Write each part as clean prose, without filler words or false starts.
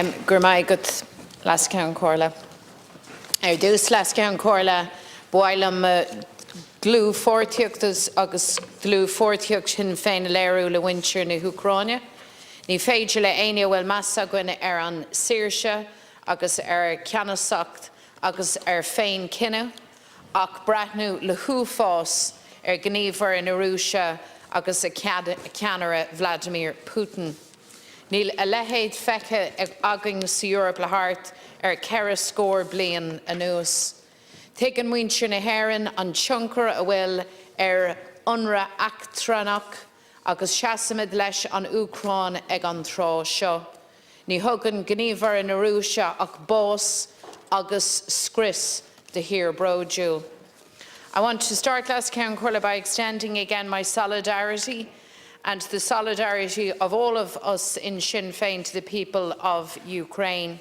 Gurmaigut Lascan Corla. Dus Lascan Corla, Boilam glue Fortiuctus, August glue Fortiuc Sinn Féin Leru Le Wincher Ni Hucrania. Ni Fagela Ania Wel Massaguin an Sirsha, August Canasoct, August Féin Kinnu, Ach Bratnu Le Hufos, Gnever in Arusha, August Canara Vladimir Putin. Níl a lehéid fecha aging sa Europe le hart cera scór blian anuas. Tegan muintir na héireann an tionchar a bhfuil unra actranach agus seasamid leis an Ucrán ag an trá seo. Ní thugann gníomhar in Arúsha ach bós agus scris de hir brojiúil. I want to start last count Corla by extending again my solidarity and the solidarity of all of us in Sinn Féin to the people of Ukraine.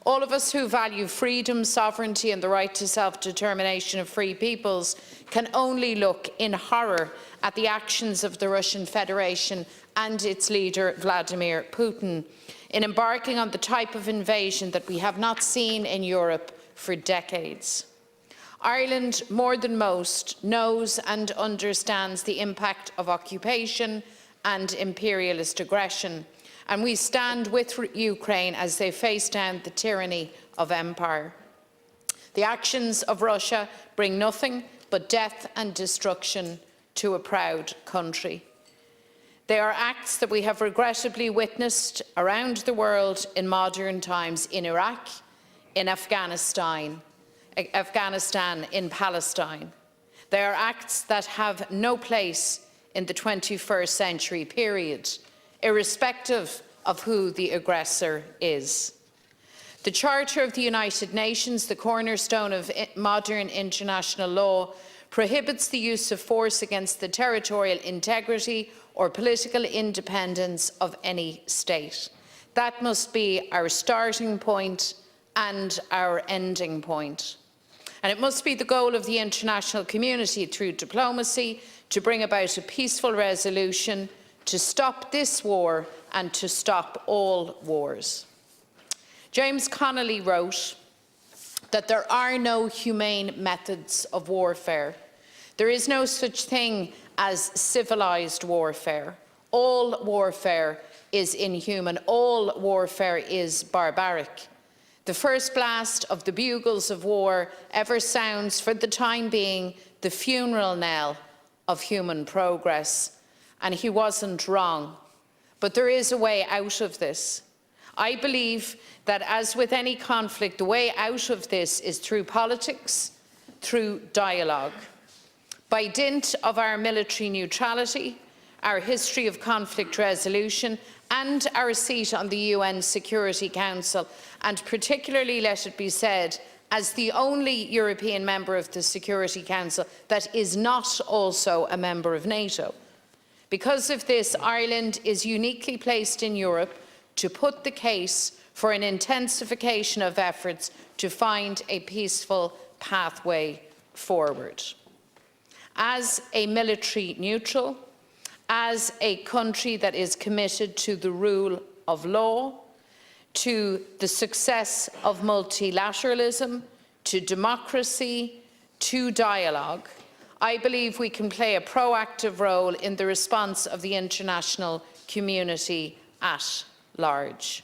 All of us who value freedom, sovereignty and the right to self-determination of free peoples can only look in horror at the actions of the Russian Federation and its leader Vladimir Putin in embarking on the type of invasion that we have not seen in Europe for decades. Ireland, more than most, knows and understands the impact of occupation and imperialist aggression, and we stand with Ukraine as they face down the tyranny of empire. The actions of Russia bring nothing but death and destruction to a proud country. They are acts that we have regrettably witnessed around the world in modern times, in Iraq, in Afghanistan, in Palestine. They are acts that have no place in the 21st century period, irrespective of who the aggressor is. The Charter of the United Nations, the cornerstone of modern international law, prohibits the use of force against the territorial integrity or political independence of any state. That must be our starting point and our ending point. And it must be the goal of the international community through diplomacy to bring about a peaceful resolution, to stop this war and to stop all wars. James Connolly wrote that there are no humane methods of warfare. There is no such thing as civilized warfare. All warfare is inhuman. All warfare is barbaric. The first blast of the bugles of war ever sounds, for the time being, the funeral knell of human progress. And he wasn't wrong. But there is a way out of this. I believe that, as with any conflict, the way out of this is through politics, through dialogue. By dint of our military neutrality, our history of conflict resolution, and our seat on the UN Security Council, and particularly, let it be said, as the only European member of the Security Council that is not also a member of NATO. Because of this, Ireland is uniquely placed in Europe to put the case for an intensification of efforts to find a peaceful pathway forward. As a military neutral, as a country that is committed to the rule of law, to the success of multilateralism, to democracy, to dialogue, I believe we can play a proactive role in the response of the international community at large.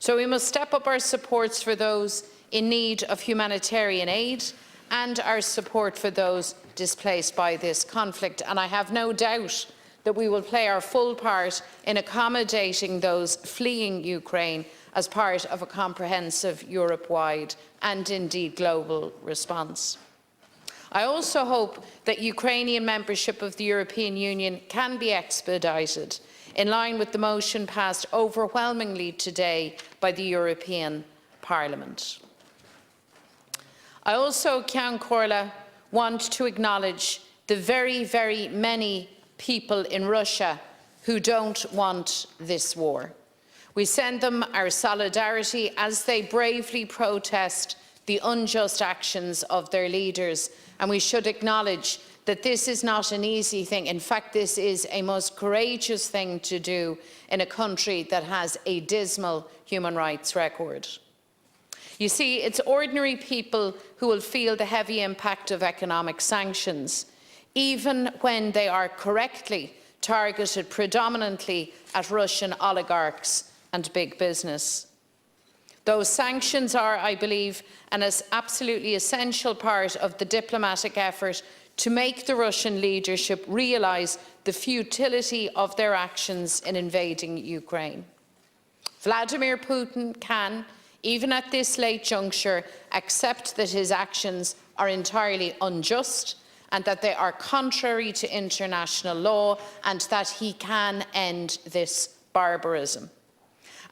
So we must step up our supports for those in need of humanitarian aid and our support for those displaced by this conflict. And I have no doubt that we will play our full part in accommodating those fleeing Ukraine as part of a comprehensive Europe-wide and indeed global response. I also hope that Ukrainian membership of the European Union can be expedited in line with the motion passed overwhelmingly today by the European Parliament. I also, Ceann Comhairle, want to acknowledge the very, very many people in Russia who don't want this war. We send them our solidarity as they bravely protest the unjust actions of their leaders, and we should acknowledge that this is not an easy thing. In fact, this is a most courageous thing to do in a country that has a dismal human rights record. You see, it's ordinary people who will feel the heavy impact of economic sanctions, even when they are correctly targeted predominantly at Russian oligarchs and big business. Those sanctions are, I believe, an absolutely essential part of the diplomatic effort to make the Russian leadership realise the futility of their actions in invading Ukraine. Vladimir Putin can, even at this late juncture, accept that his actions are entirely unjust and that they are contrary to international law, and that he can end this barbarism.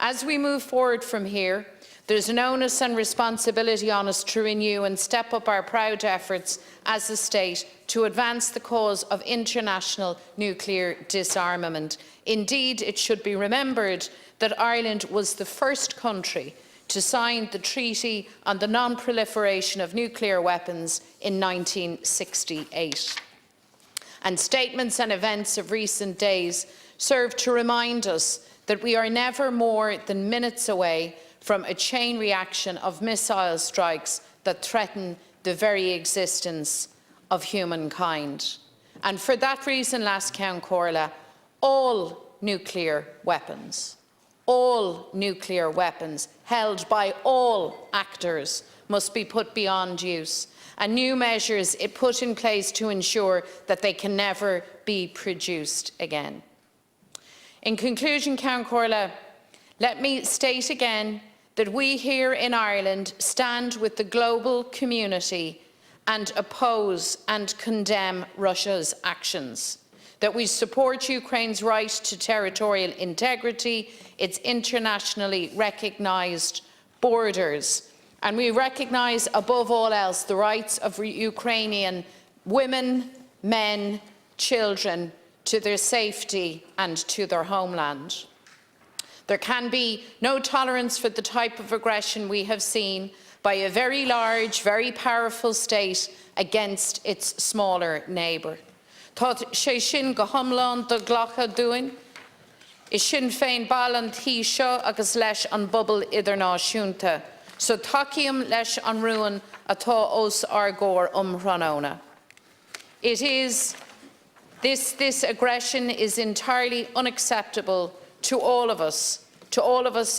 As we move forward from here, there's an onus and responsibility on us to renew and step up our proud efforts as a state to advance the cause of international nuclear disarmament. Indeed, it should be remembered that Ireland was the first country to sign the Treaty on the Non-Proliferation of Nuclear Weapons in 1968. And statements and events of recent days serve to remind us that we are never more than minutes away from a chain reaction of missile strikes that threaten the very existence of humankind. And for that reason, Las Ceann Comhairle, all nuclear weapons held by all actors must be put beyond use, and new measures put in place to ensure that they can never be produced again. In conclusion, Ceann Comhairle, let me state again that we here in Ireland stand with the global community and oppose and condemn Russia's actions, that we support Ukraine's right to territorial integrity, its internationally recognised borders, and we recognise above all else the rights of Ukrainian women, men, children to their safety and to their homeland. There can be no tolerance for the type of aggression we have seen by a very large, very powerful state against its smaller neighbour. Tá sé sin go hiomlán do ghlacha dúin, is Sinn Féin ball an tí seo agus leis an bubble idirnáisiúnta, so takeíonn leis an ruin atá os argóir Hranóna. It is, this aggression is entirely unacceptable to all of us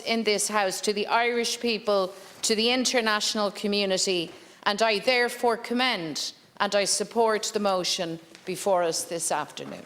in this House, to the Irish people, to the international community, and I therefore commend and I support the motion before us this afternoon.